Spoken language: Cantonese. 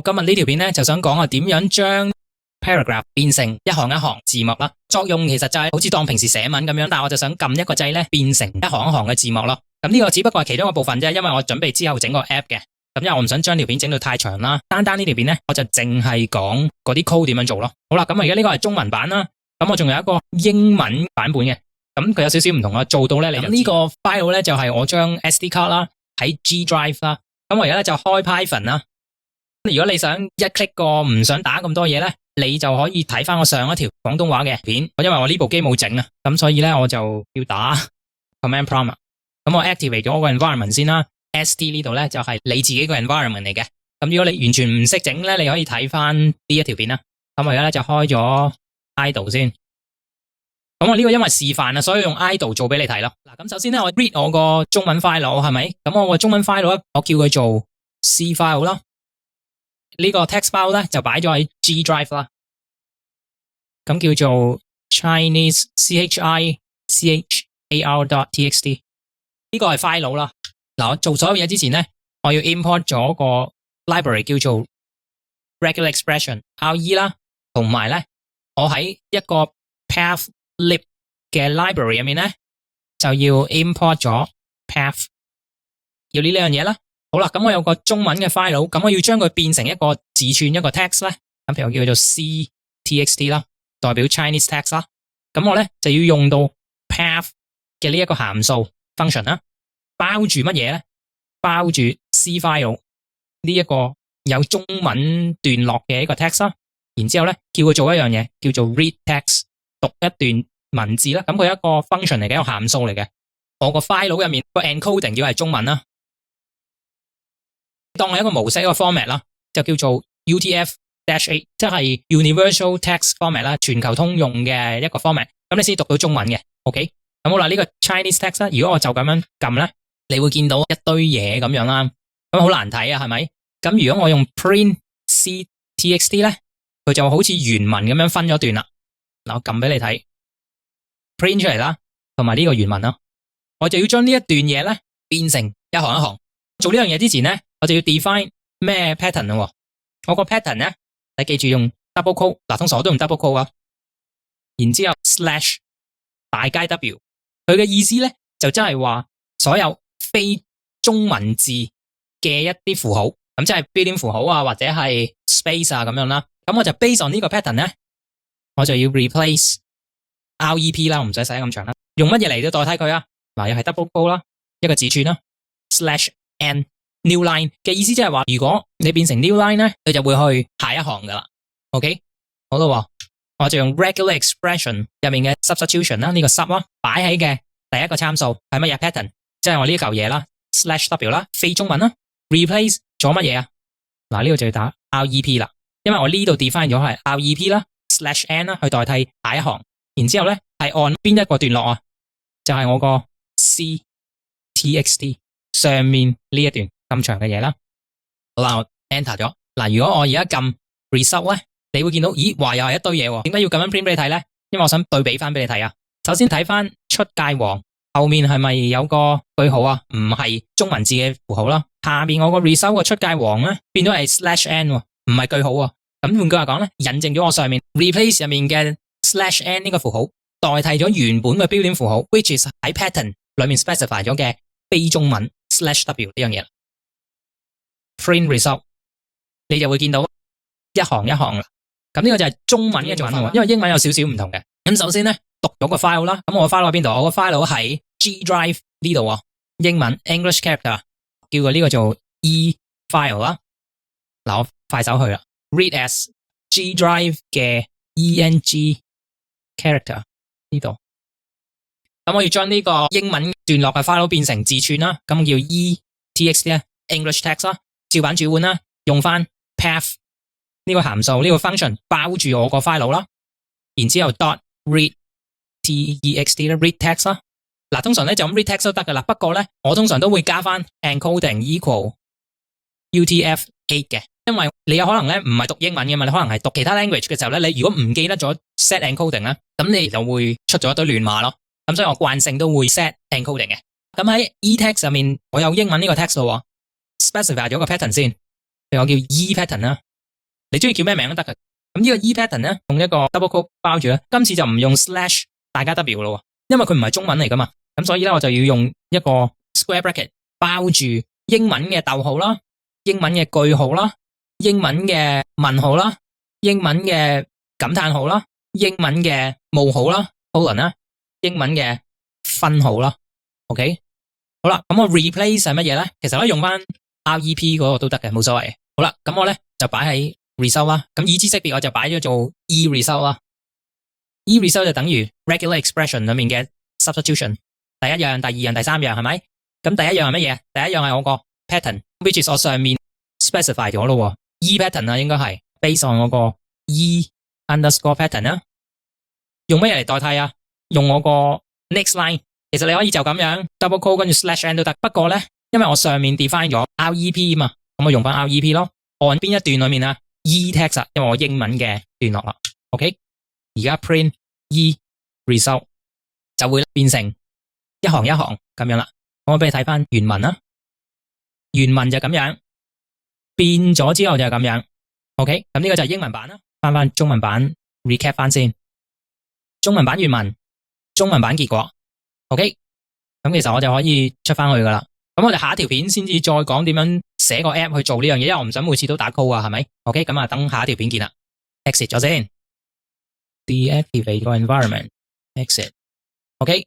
今日呢條片咧就想講點樣將 paragraph 變成一行一行字幕啦。作用其實就係好似當平時寫文咁樣，但係我就想撳一個掣咧變成一行一行嘅字幕咯。咁呢個只不過係其中一個部分啫，因為我準備之後整個 app 嘅。咁因為我唔想將條片整到太長啦，單呢條片咧我就淨係講嗰啲 code 點樣做咯。好啦，咁而家呢個係中文版啦，咁我仲有一個英文版本嘅，咁佢有少少唔同啊。做到咧，你呢個 file 咧就係我將 SD 卡啦喺 G Drive 啦，咁我而家咧就開 Python 啦。如果你想一 click 過唔想打咁多嘢咧，你就可以睇翻我上一條廣東話嘅片。因為我呢部機冇整啊，咁所以咧我就要打 command prompt。咁我 activate 咗我個 environment 先啦。SD 呢度咧就係你自己個 environment 嚟嘅。咁如果你完全唔識整咧，你可以睇翻呢一條片啦。咁我而家咧就開咗 idle 先。咁我呢個因為示範啊，所以用 idle 做俾你睇咯。嗱，咁首先咧我 read 我個中文 file 係咪？咁我個中文 file 咧，我叫佢做 C file 啦。呢個 text file 咧就擺咗喺 G Drive 啦。咁叫做 Chinese CHICHAR.txt。呢個係 file 啦。嗱，我做所有嘢之前咧，我要 import 咗個 library 叫做 regular expression RE 啦，同埋咧我喺一個 pathlib 嘅 library 入面咧就要 import 咗 path， 要呢兩樣嘢啦。好啦，咁我有個中文嘅 file， 咁我要將佢變成一個字串一個 text 咧，咁譬如我叫佢做 CTXT 啦，代表 Chinese text 啦。咁我咧就要用到 path 嘅呢一個函數 function 啦。包住乜嘢咧？包住 C file 呢一個有中文段落嘅一個 text 啦，然之後咧叫佢做一樣嘢叫做 read text， 讀一段文字啦。咁佢係一個 function 嚟嘅，一個函數嚟嘅。我個 file 入面個 encoding 要係中文啦，當係一個模式一個 format 啦，就叫做 UTF-8， 即係 Universal Text Format 啦，全球通用嘅一個 format。咁你先讀到中文嘅 ，OK？ 咁好啦，呢個 Chinese text 啦，如果我就咁樣撳咧，你會見到一堆嘢咁樣啦，咁好難睇啊，係咪？咁如果我用 print CTXT 咧，佢就好似原文咁樣分咗段啦。嗱，我撳俾你睇 print 出嚟啦，同埋呢個原文啦，我就要將呢一段嘢咧變成一行一行。做呢樣嘢之前咧，我就要 define 咩 pattern 咯。我個 pattern 咧，你記住用 double quote， 嗱，通常我都用 double quote 啊，然之後 slash 大階 W， 佢嘅意思咧就真係話所有非中文字嘅一啲符號，咁即係標點符號啊，或者係 space 啊咁樣啦。咁我就 base on 呢個 pattern 咧，我就要 replace REP 啦，我唔使寫咁長啦。用乜嘢嚟到代替佢啊？嗱，又係 double quote 啦，一個字串啦 ，slash n new line 嘅意思即係話，如果你變成 new line 咧，佢就會去下一行噶啦。OK， 好啦，我就用 regular expression 入面嘅 substitution 啦，呢個 sub 啦，擺喺嘅第一個參數係乜嘢 pattern？即係我呢一嚿嘢啦 ，slash w 啦，非中文啦 ，replace 咗乜嘢啊？嗱，呢個就要打 rep 啦，因為我呢度 define 咗係 rep 啦 ，slash n 啦，去代替下一行，然之後咧係按邊一個段落啊？就係我個 ctxt 上面呢一段咁長嘅嘢啦。好啦，我 enter 咗。嗱，如果我而家撳 result 咧，你會見到，咦，話又係一堆嘢喎。點解要咁樣 print 俾你睇咧？因為我想對比翻俾你睇啊。首先睇翻出界王。後面係咪有個句號啊？唔係中文字嘅符號啦。下面我個 result 個出界王咧，變咗係 slash n， 唔係句號啊。咁換句話講咧，印證咗我上面 replace 入面嘅 slash n 呢個符號，代替咗原本嘅標點符號 ，which is 喺 pattern 裏面 specify 咗嘅非中文 slash w 呢樣嘢。print result 你就會見到一行一行啦。咁呢個就係中文嘅做法，因為英文有少少唔同嘅。咁首先咧，讀咗個 file 啦。咁我個 file 喺邊度？我個 file 喺 G Drive 呢度啊，英文 English character， 叫佢呢個做 E file 啦。嗱，我快手去啦 ，read as G Drive 嘅 ENG character 呢度。咁我要將呢個英文段落嘅 file 變成字串啦，咁叫 ETXT 咧 English text 啦，照版轉換啦，用翻 path 呢個函數呢個 function 包住我個 file 啦，然之後 dot read text 啦 read text 啦。嗱，通常咧就咁 read text 都得噶啦，不過咧我通常都會加翻 encoding equal UTF-8 嘅，因為你有可能咧唔係讀英文嘅嘛，你可能係讀其他 language 嘅時候咧，你如果唔記得咗 set encoding 咧，咁你就會出咗一堆亂碼咯。咁所以我慣性都會 set encoding 嘅。咁喺 e-text 上面，我有英文呢個 text 咯 ，specify 咗個 pattern 先，譬如我叫 e pattern 啦，你中意叫咩名都得嘅。咁呢個 E pattern 咧，用一個 double quote 包住咧，今次就唔用 slash 大家 W 咯，因為佢唔係中文嚟噶嘛。咁所以咧，我就要用一個 square bracket 包住英文嘅逗號啦、英文嘅句號啦、英文嘅問號啦、英文嘅感嘆號啦、英文嘅冒號啦、colon 啦、英文嘅分號啦。OK， 好啦，咁我 replace 係乜嘢咧？其實可以用翻 REP 嗰個都得嘅，冇所謂。好啦，咁我咧就擺喺 result 啦。咁已知識別我就擺咗做 E result 啦。E result 就等於 regular expression 裏面嘅 substitution。第一樣、第二樣、第三樣係咪？咁第一樣係乜嘢？第一樣係我個 pattern，which is 我上面 specify 咗咯。E pattern 啊，應該係 based on 我個 E underscore pattern 啦。用乜嘢嚟代替啊？用我個 next line。其實你可以就咁樣 double quote 跟住 slash n 都得。不過咧，因為我上面 define 咗 REP 嘛，咁我用翻 REP 咯。按邊一段裏面啊 ？E text 因為我英文嘅段落啦。OK， 而家 print E result 就會變成一行一行咁樣啦。我俾你睇翻原文啦，原文就咁樣，變咗之後就咁樣。OK， 咁呢個就係英文版啦。翻中文版 recap 翻先，中文版原文，中文版結果。OK， 咁其實我就可以出翻去噶啦。咁我哋下一條片先至再講點樣寫個 app 去做呢樣嘢，因為我唔想每次都打 code 啊，係咪 ？OK， 咁啊等下一條片見啦。exit 咗先 ，deactivate 個 environment，exit。OK。